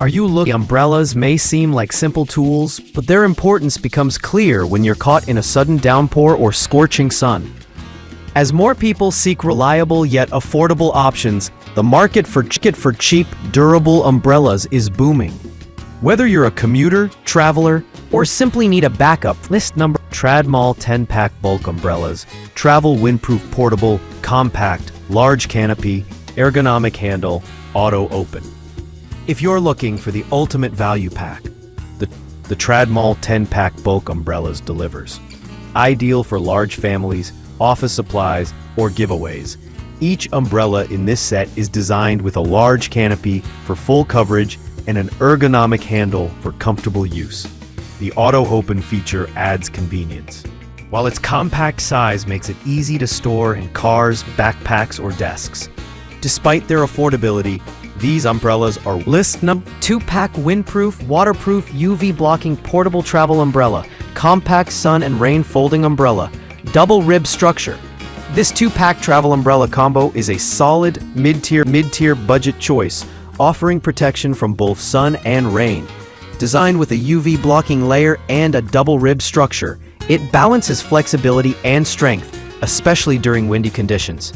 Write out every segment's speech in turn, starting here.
Umbrellas may seem like simple tools, but their importance becomes clear when you're caught in a sudden downpour or scorching sun. As more people seek reliable yet affordable options, the market for cheap, durable umbrellas is booming. Whether you're a commuter, traveler, or simply need a backup, list number Tradmall 10-pack bulk umbrellas, travel windproof portable, compact, large canopy, ergonomic handle, auto open. If you're looking for the ultimate value pack, the Tradmall 10-pack bulk umbrellas delivers. Ideal for large families, office supplies, or giveaways. Each umbrella in this set is designed with a large canopy for full coverage and an ergonomic handle for comfortable use. The auto-open feature adds convenience, while its compact size makes it easy to store in cars, backpacks, or desks. Despite their affordability, these umbrellas are list number 2-pack windproof, waterproof, UV blocking portable travel umbrella, compact sun and rain folding umbrella, double rib structure. This 2-pack travel umbrella combo is a solid mid-tier budget choice, offering protection from both sun and rain. Designed with a UV blocking layer and a double rib structure, it balances flexibility and strength, especially during windy conditions.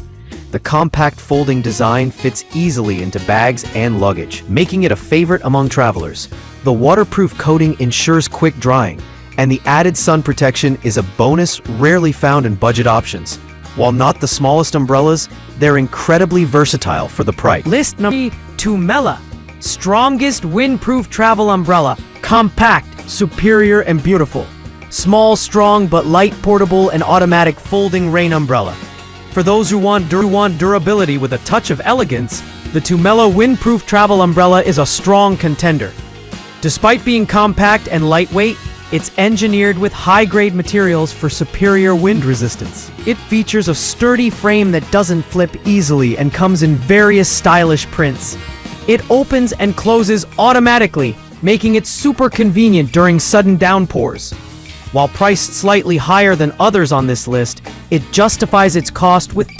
The compact folding design fits easily into bags and luggage, making it a favorite among travelers. The waterproof coating ensures quick drying, and the added sun protection is a bonus rarely found in budget options. While not the smallest umbrellas, they're incredibly versatile for the price. List number 2, Mela, strongest windproof travel umbrella, compact, superior and beautiful. Small, strong, but light, portable and automatic folding rain umbrella. For those who want durability with a touch of elegance, the Tumela Windproof Travel Umbrella is a strong contender. Despite being compact and lightweight, it's engineered with high-grade materials for superior wind resistance. It features a sturdy frame that doesn't flip easily and comes in various stylish prints. It opens and closes automatically, making it super convenient during sudden downpours. While priced slightly higher than others on this list, it justifies its cost with